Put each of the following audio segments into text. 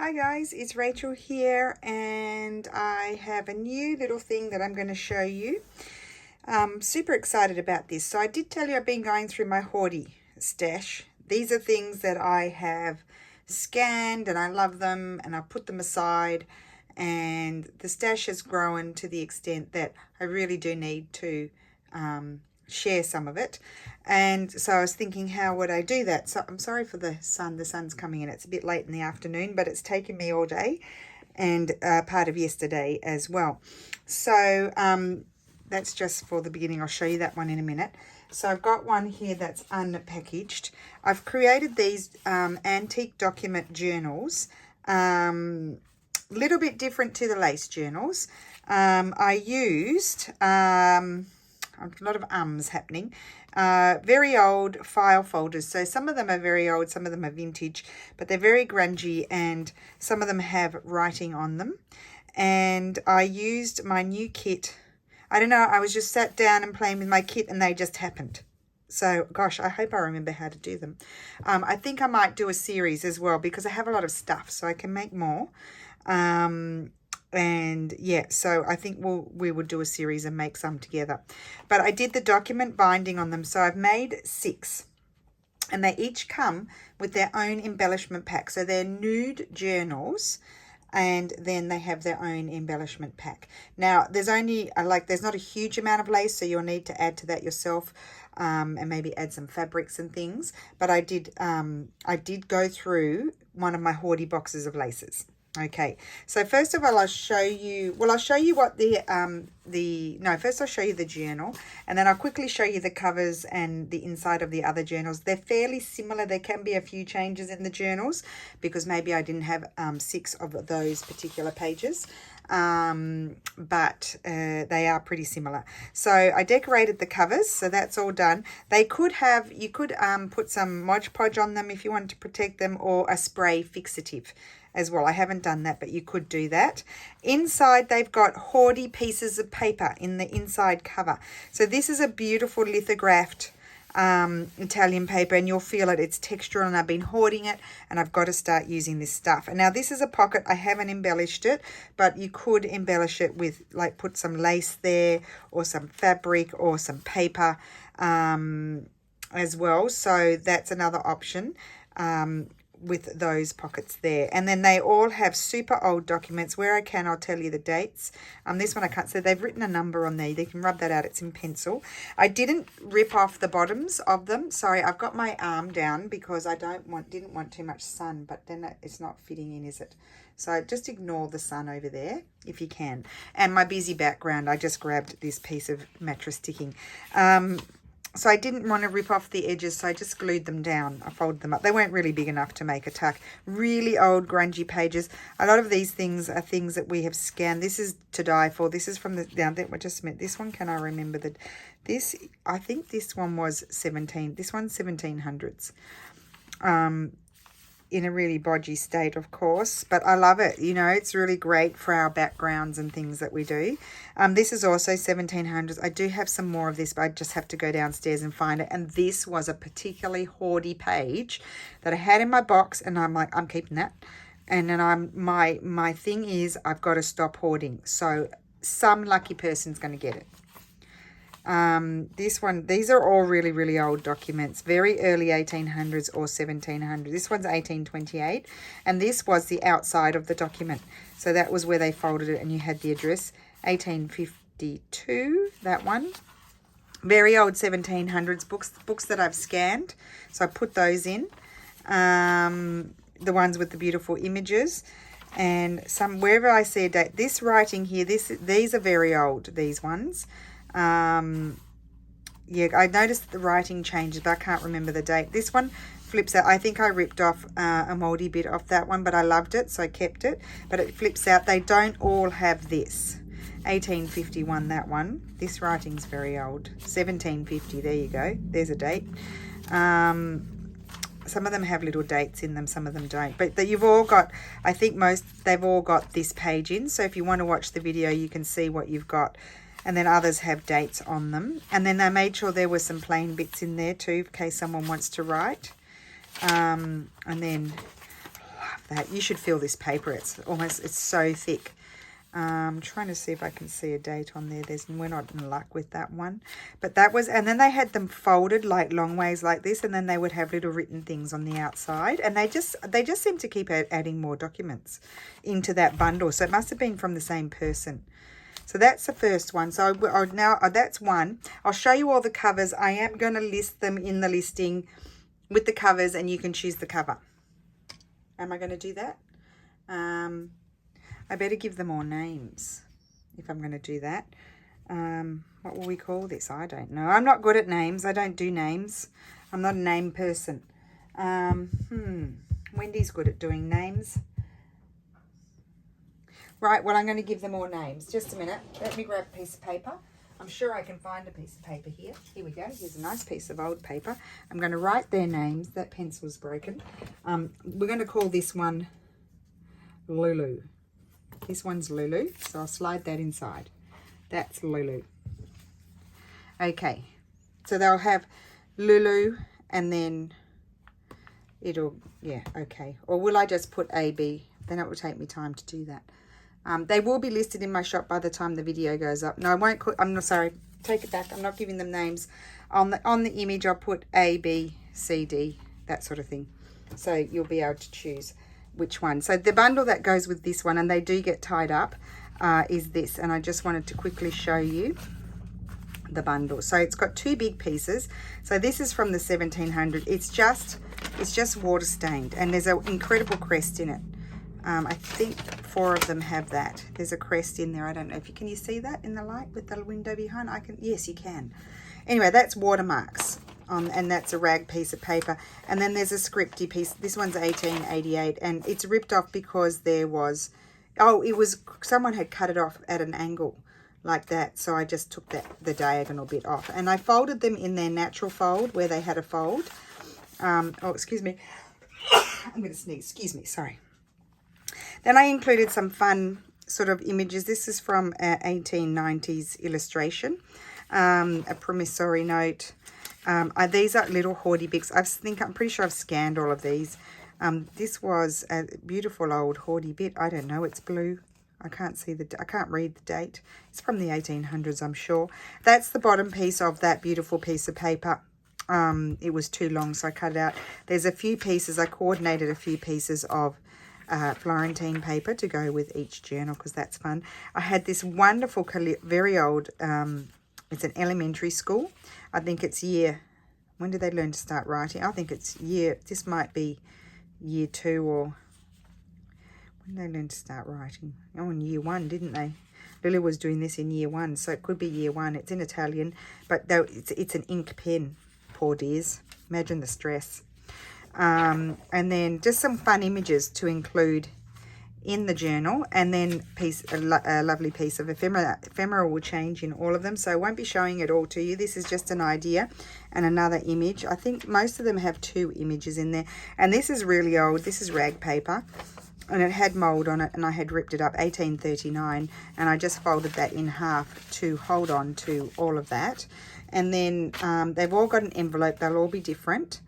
Hi guys, it's Rachel here, and I have a new little thing that I'm going to show you. I'm super excited about this. So I did tell you I've been going through my hoardie stash. These are things that I have scanned and I love them and I put them aside, and the stash has grown to the extent that I really do need to share some of it. And so I was thinking, how would I do that? So I'm sorry for the sun's coming in. It's a bit late in the afternoon, but it's taken me all day and part of yesterday as well. So that's just for the beginning. I'll show you that one in a minute. So I've got one here that's unpackaged. I've created these antique document journals, little bit different to the lace journals. I used a lot of ums happening. Very old file folders. So some of them are very old, some of them are vintage, but they're very grungy and some of them have writing on them. And I used my new kit. I don't know, I was just sat down and playing with my kit and they just happened. So, gosh, I hope I remember how to do them. I think I might do a series as well because I have a lot of stuff, so I can make more. And yeah, so I think we will do a series and make some together. But I did the document binding on them, so I've made 6. And they each come with their own embellishment pack. So they're nude journals, and then they have their own embellishment pack. Now, there's only, there's not a huge amount of lace, so you'll need to add to that yourself, and maybe add some fabrics and things. But I did go through one of my hoardie boxes of laces. Okay, so first of all, I'll show you what first I'll show you the journal, and then I'll quickly show you the covers and the inside of the other journals. They're fairly similar. There can be a few changes in the journals because maybe I didn't have 6 of those particular pages, but they are pretty similar. So I decorated the covers, so that's all done. You could put some Mod Podge on them if you want to protect them, or a spray fixative as well. I haven't done that, but you could do that. Inside, they've got hoardie pieces of paper in the inside cover. So this is a beautiful lithographed Italian paper, and you'll feel it. It's textural, and I've been hoarding it, and I've got to start using this stuff. And now this is a pocket. I haven't embellished it, but you could embellish it with, put some lace there, or some fabric, or some paper as well. So that's another option. With those pockets there. And then they all have super old documents. Where I can, I'll tell you the dates. This one I can't say. They've written a number on there. They can rub that out. It's in pencil. I didn't rip off the bottoms of them. Sorry, I've got my arm down because I didn't want too much sun, but then it's not fitting in, is it? So just ignore the sun over there if you can. And my busy background, I just grabbed this piece of mattress ticking. So I didn't want to rip off the edges, so I just glued them down. I folded them up. They weren't really big enough to make a tuck. Really old, grungy pages. A lot of these things are things that we have scanned. This is to die for. This is from this one, can I remember I think this one was 1700s. In a really bodgy state, of course, but I love it. You know, it's really great for our backgrounds and things that we do. This is also 1700s. I do have some more of this, but I just have to go downstairs and find it. And this was a particularly hoardy page that I had in my box, and I'm like, I'm keeping that. And then my thing is, I've got to stop hoarding. So some lucky person's going to get it. These are all really, really old documents, very early 1800s or 1700s. This one's 1828, and this was the outside of the document. So that was where they folded it, and you had the address, 1852, that one. Very old 1700s books that I've scanned. So I put those in, the ones with the beautiful images. And wherever I see a date, this writing here, these are very old, these ones. Yeah, I noticed the writing changes, but I can't remember the date. This one flips out. I think I ripped off a moldy bit off that one, but I loved it, so I kept it. But it flips out. They don't all have this. 1851, that one. This writing's very old. 1750, there you go. There's a date. Some of them have little dates in them, some of them don't. But you've all got, I think they've all got this page in. So if you want to watch the video, you can see what you've got. And then others have dates on them. And then they made sure there were some plain bits in there too, in case someone wants to write. And then, love that. You should feel this paper. It's so thick. I'm trying to see if I can see a date on there. We're not in luck with that one. But that was, and then they had them folded like long ways like this, and then they would have little written things on the outside. And they just seem to keep adding more documents into that bundle. So it must have been from the same person. So that's the first one. So now that's one. I'll show you all the covers. I am going to list them in the listing with the covers, and you can choose the cover. Am I going to do that? I better give them all names if I'm going to do that. What will we call this? I don't know. I'm not good at names. I don't do names. I'm not a name person. Wendy's good at doing names. Right, well, I'm going to give them all names. Just a minute. Let me grab a piece of paper. I'm sure I can find a piece of paper here. Here we go. Here's a nice piece of old paper. I'm going to write their names. That pencil's broken. We're going to call this one Lulu. This one's Lulu, so I'll slide that inside. That's Lulu. Okay, so they'll have Lulu, and then it'll, yeah, okay. Or will I just put AB? Then it will take me time to do that. They will be listed in my shop by the time the video goes up. No, I won't. I'm not, sorry. Take it back. I'm not giving them names. On the image, I'll put A, B, C, D, that sort of thing. So you'll be able to choose which one. So the bundle that goes with this one, and they do get tied up, is this. And I just wanted to quickly show you the bundle. So it's got two big pieces. So this is from the 1700. It's just water stained, and there's an incredible crest in it. I think 4 of them have that. There's a crest in there. I don't know if you can see that in the light with the window behind. Yes, you can. Anyway, that's watermarks. And that's a rag piece of paper. And then there's a scripty piece. This one's 1888, and it's ripped off because there was, someone had cut it off at an angle like that. So I just took the diagonal bit off, and I folded them in their natural fold where they had a fold. Excuse me. I'm going to sneeze. Excuse me. Sorry. Then I included some fun sort of images. This is from 1890s illustration, a promissory note. These are little hoardie bits. I'm pretty sure I've scanned all of these. This was a beautiful old hoardie bit. I don't know. It's blue. I can't read the date. It's from the 1800s, I'm sure. That's the bottom piece of that beautiful piece of paper. It was too long, so I cut it out. There's a few pieces. I coordinated a few pieces of Florentine paper to go with each journal, because that's fun. I had this wonderful, very old, it's an elementary school. I think it's when did they learn to start writing? I think it's this might be year 2, or when did they learn to start writing? Oh, in year 1, didn't they? Lily was doing this in year 1, so it could be year 1. It's in Italian, but though it's an ink pen, poor dears. Imagine the stress. And then just some fun images to include in the journal, and then a lovely piece of ephemera. Ephemera will change in all of them, so I won't be showing it all to you. This is just an idea and another image. I think most of them have 2 images in there, and this is really old. This is rag paper, and it had mold on it, and I had ripped it up, 1839, and I just folded that in half to hold on to all of that. And then they've all got an envelope. They'll all be different.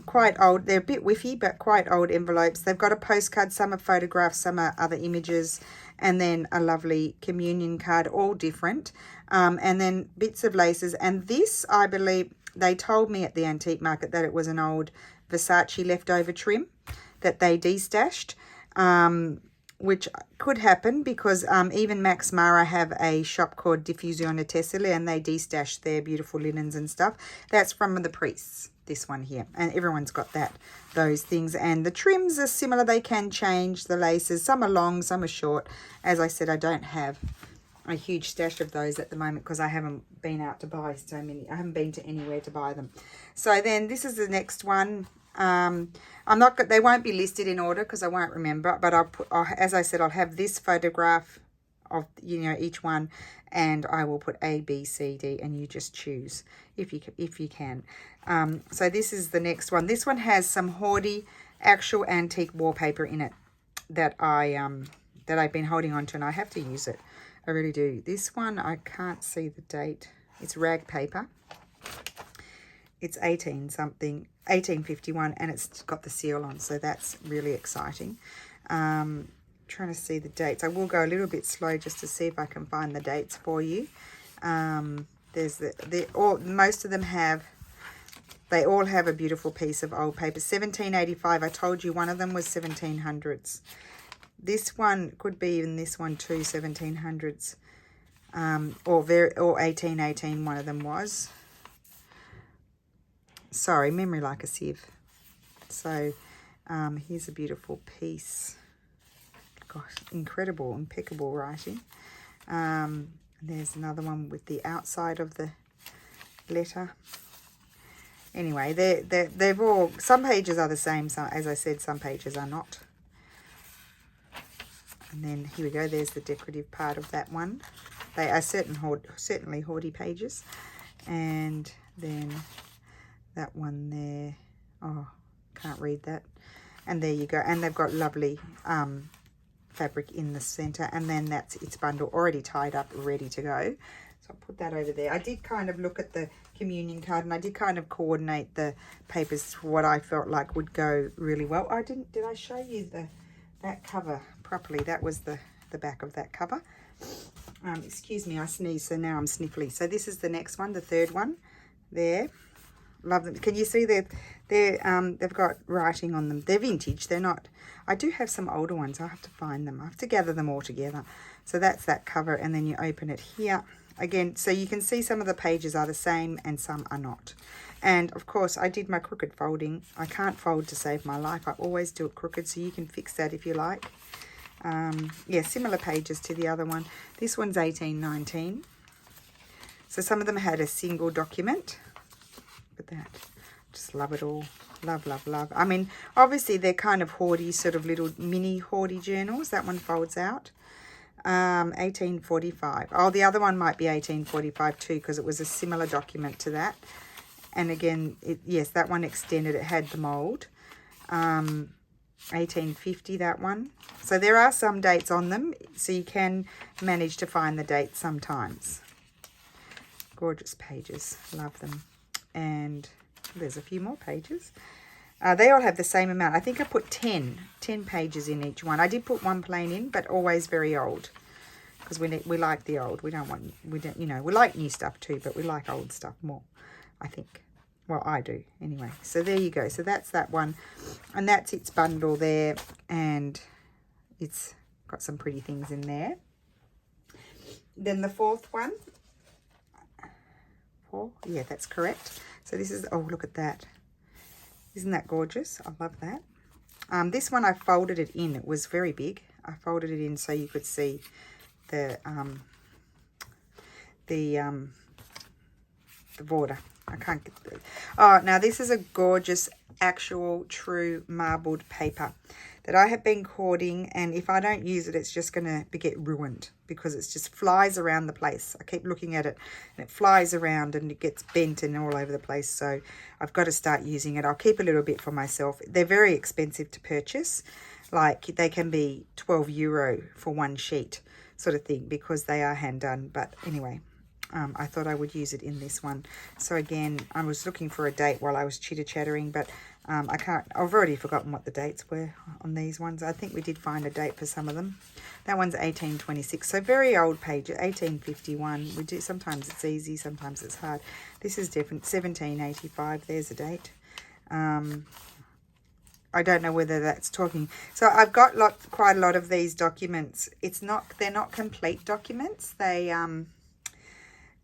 Quite old. They're a bit whiffy, but quite old envelopes. They've got a postcard. Some are photographs, some are other images, and then a lovely communion card, all different. And then bits of laces. And this, I believe, they told me at the antique market that it was an old Versace leftover trim that they destashed, which could happen because even Max Mara have a shop called Diffusione Tessile, and they destashed their beautiful linens and stuff. That's from the priests, this one here, and everyone's got those things. And the trims are similar. They can change the laces. Some are long, some are short. As I said, I don't have a huge stash of those at the moment because I haven't been out to buy so many. I haven't been to anywhere to buy them. So then this is the next one. They won't be listed in order because I won't remember, but as I said, I'll have this photograph of each one, and I will put A, B, C, D, and you just choose if you can. So this is the next one. This one has some hoardie actual antique wallpaper in it that I've been holding on to, and I have to use it. I really do. This one I can't see the date. It's rag paper. it's 18 something, 1851, and it's got the seal on, so that's really exciting. Trying to see the dates. I will go a little bit slow just to see if I can find the dates for you. There's most of them have, they all have a beautiful piece of old paper. 1785, I told you one of them was 1700s. This one could be even this one too, 1700s. Or 1818, one of them was. Sorry, memory like a sieve. So here's a beautiful piece. Gosh, incredible, impeccable writing. There's another one with the outside of the letter. Anyway, they've all, some pages are the same, so as I said, some pages are not. And then here we go, there's the decorative part of that one. They are certainly hoardie pages. And then that one there, oh, can't read that. And there you go, and they've got lovely fabric in the center, and then that's its bundle already tied up, ready to go. So I'll put that over there. I did kind of look at the communion card, and I did kind of coordinate the papers for what I felt like would go really well. I didn't, did I show you that cover properly? That was the back of that cover. Excuse me, I sneezed, so now I'm sniffly. So this is the next one, the third one there. Love them. Can you see they've got writing on them. They're vintage. They're not. I do have some older ones. I have to find them. I have to gather them all together. So that's that cover, and then you open it here again. So you can see some of the pages are the same and some are not. And of course, I did my crooked folding. I can't fold to save my life. I always do it crooked, so you can fix that if you like. Yeah, similar pages to the other one. This one's 1819. So some of them had a single document. Look at that. Just love it all. Love, love, love. I mean, obviously they're kind of hoardie, sort of little mini hoardie journals. That one folds out. 1845. Oh, the other one might be 1845 too, because it was a similar document to that. And again, yes, that one extended. It had the mold. 1850, that one. So there are some dates on them, so you can manage to find the dates sometimes. Gorgeous pages. Love them. And there's a few more pages. They all have the same amount. I think I put 10 pages in each one. I did put one plain in, but always very old, because we like the old. We don't, you know, we like new stuff too, but we like old stuff more, I think. Well, I do anyway. So there you go. So that's that one, and that's its bundle there, and it's got some pretty things in there. Then the fourth one. Yeah, that's correct. So this is, oh, look at that. Isn't that gorgeous? I love that. This one I folded it in. It was very big. I folded it in so you could see the border. I can't get the, oh, now this is a gorgeous actual true marbled paper that I have been hoarding, and if I don't use it, it's just going to get ruined, because it just flies around the place. I keep looking at it and it flies around and it gets bent and all over the place. So I've got to start using it. I'll keep a little bit for myself. They're very expensive to purchase. Like, they can be €12 for one sheet sort of thing, because they are hand done. But anyway, I thought I would use it in this one. So again, I was looking for a date while I was chitter-chattering, but I can't, I've already forgotten what the dates were on these ones. I think we did find a date for some of them. That one's 1826, so very old page, 1851. We do, sometimes it's easy, sometimes it's hard. This is different, 1785, there's a date. I don't know whether that's talking. So I've got quite a lot of these documents. They're not complete documents. They,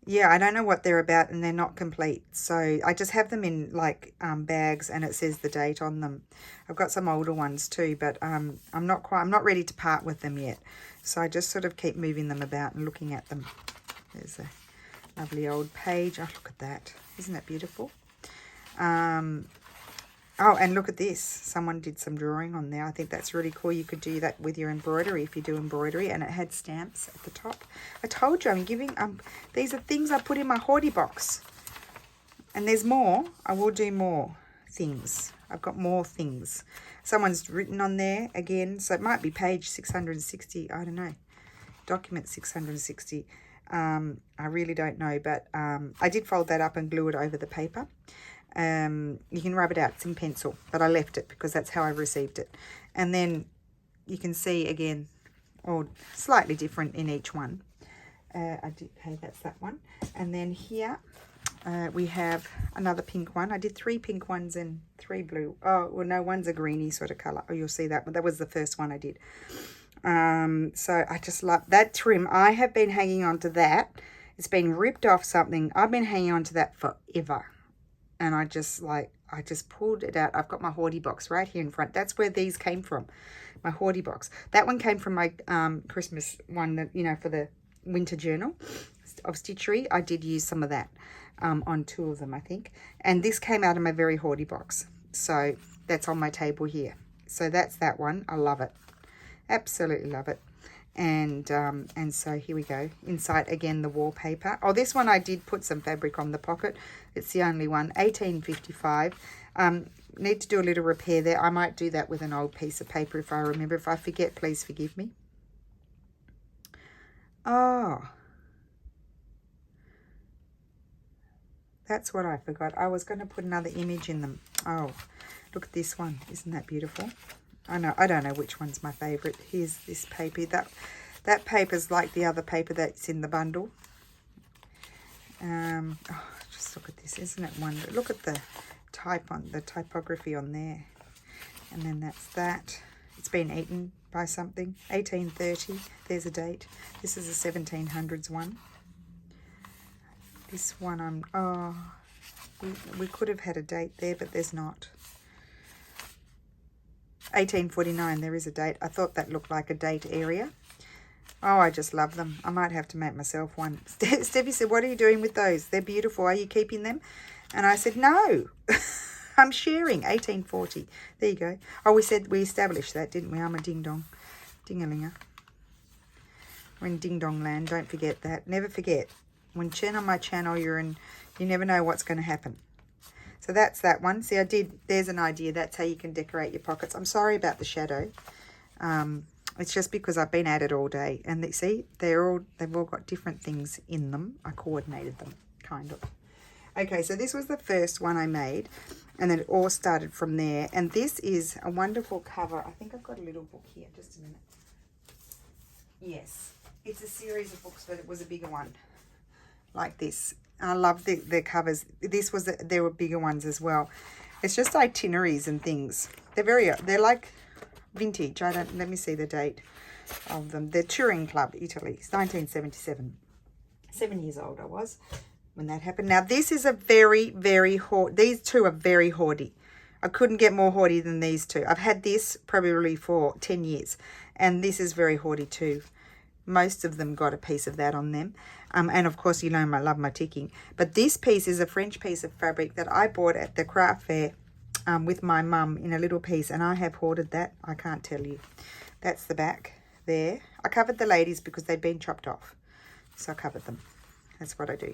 yeah, I don't know what they're about, and they're not complete. So I just have them in like bags, and it says the date on them. I've got some older ones too, but I'm not ready to part with them yet. So I just sort of keep moving them about and looking at them. There's a lovely old page. Oh, look at that. Isn't that beautiful? Oh, and look at this. Someone did some drawing on there. I think that's really cool. You could do that with your embroidery if you do embroidery. And it had stamps at the top. I told you I'm giving... these are things I put in my hoardie box. And there's more. I will do more things. I've got more things. Someone's written on there again. So it might be page 660. I don't know. Document 660. I really don't know. But I did fold that up and glue it over the paper. You can rub it out. It's in pencil, but I left it because that's how I received it. And then you can see again, or slightly different in each one. Okay, that's that one. And then here we have another pink one. I did 3 pink ones and 3 blue. Oh, well, no, one's a greeny sort of color. Oh, you'll see that, but that was the first one I did. So I just love that trim. I have been hanging on to that. It's been ripped off something. I've been hanging on to that forever. And I just pulled it out. I've got my hoardie box right here in front. That's where these came from, my hoardie box. That one came from my Christmas one, that, you know, for the winter journal of stitchery. I did use some of that on 2 of them, I think. And this came out of my very hoardie box. So that's on my table here. So that's that one. I love it. Absolutely love it. And so here we go. Inside again, the wallpaper. Oh, this one I did put some fabric on the pocket. It's the only one. 18.55. Need to do a little repair there. I might do that with an old piece of paper if I remember. If I forget, please forgive me. Oh, that's what I forgot. I was going to put another image in them. Oh, look at this one. Isn't that beautiful? I don't know which one's my favorite. Here's this paper. That paper's like the other paper that's in the bundle. Oh, just look at this. Isn't it wonderful? Look at the typography on there. And then that's that. It's been eaten by something. 1830. There's a date. This is a 1700s one. This one, we could have had a date there, but there's not. 1849, there is a date. I thought that looked like a date area. Oh, I just love them. I might have to make myself one. Steffi said, what are you doing with those? They're beautiful. Are you keeping them? And I said, no. I'm sharing. 1840. There you go. Oh, we established that, didn't we? I'm a ding-dong. Ding-a-linger. We're in ding-dong land. Don't forget that. Never forget. When on my channel, you never know what's going to happen. So that's that one. See, there's an idea. That's how you can decorate your pockets. I'm sorry about the shadow. It's just because I've been at it all day. And see, they've all got different things in them. I coordinated them, kind of. Okay, so this was the first one I made. And then it all started from there. And this is a wonderful cover. I think I've got a little book here. Just a minute. Yes. It's a series of books, but it was a bigger one. Like this. I love the covers. There were bigger ones as well. It's just itineraries and things. They're like vintage. Let me see the date of them. They're Touring Club, Italy. It's 1977. 7 years old I was when that happened. Now this is a very, very these two are very hoardy. I couldn't get more hoardy than these two. I've had this probably for 10 years. And this is very hoardy too. Most of them got a piece of that on them. And of course, you know, I love my ticking. But this piece is a French piece of fabric that I bought at the craft fair with my mum in a little piece. And I have hoarded that. I can't tell you. That's the back there. I covered the ladies because they'd been chopped off. So I covered them. That's what I do.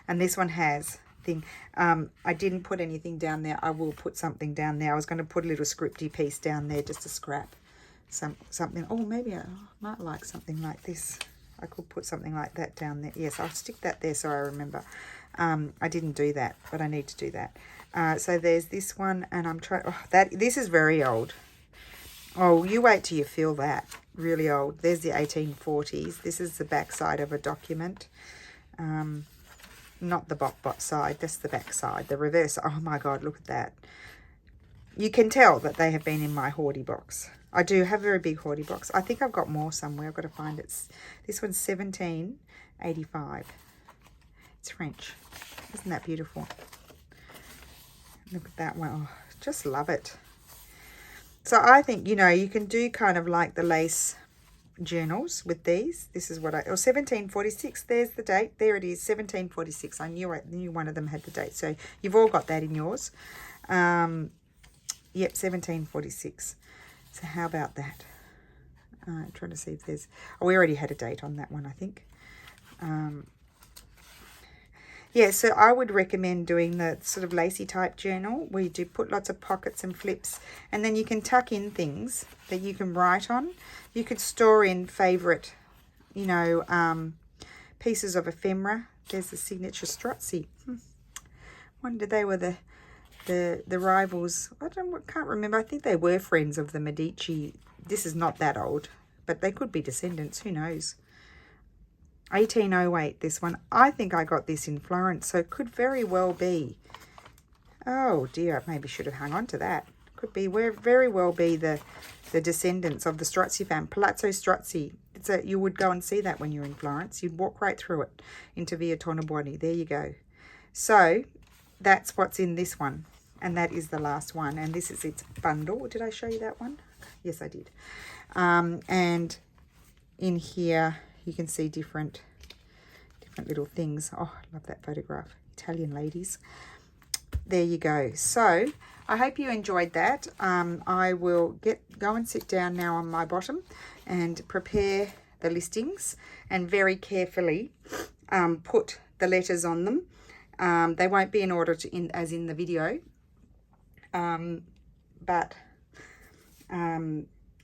And this one has thing. I didn't put anything down there. I will put something down there. I was going to put a little scripty piece down there just to scrap. Something. Oh, maybe I might like something like this. I could put something like that down there. Yes, I'll stick that there so I remember. I didn't do that, but I need to do that. So there's this one, and I'm trying. Oh, this is very old. Oh, you wait till you feel that. Really old. There's the 1840s. This is the back side of a document. Not the bot side. That's the back side. The reverse. Oh my God, look at that. You can tell that they have been in my hoardie box. I do have a very big hoardie box. I think I've got more somewhere. I've got to find it. This one's 1785. It's French. Isn't that beautiful? Look at that one. Oh, just love it. So I think, you know, you can do kind of like the lace journals with these. This is what 1746. There's the date. There it is, 1746. I knew one of them had the date. So you've all got that in yours. Yep, 1746. So how about that? I'm trying to see if there's... Oh, we already had a date on that one, I think. Yeah, so I would recommend doing the sort of lacy type journal where you do put lots of pockets and flips, and then you can tuck in things that you can write on. You could store in favourite, you know, pieces of ephemera. There's the signature Strozzi. Wonder they were the the rivals. Can't remember. I think they were friends of the Medici. This is not that old, but they could be descendants. Who knows? 1808, this one. I think I got this in Florence, so it could very well be. Oh dear, I maybe should have hung on to that. Could be very well be the descendants of the Strozzi family. Palazzo Strozzi. You would go and see that when you're in Florence. You'd walk right through it into Via Tornabuoni. There you go. So that's what's in this one. And that is the last one. And this is its bundle. Did I show you that one? Yes, I did. And in here, you can see different little things. Oh, I love that photograph. Italian ladies. There you go. So I hope you enjoyed that. I will go and sit down now on my bottom and prepare the listings and very carefully put the letters on them. They won't be in order as in the video, but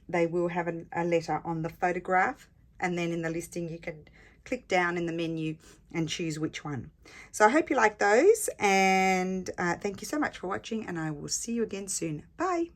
they will have a letter on the photograph, and then in the listing you can click down in the menu and choose which one. So I hope you like those, and thank you so much for watching, and I will see you again soon. Bye.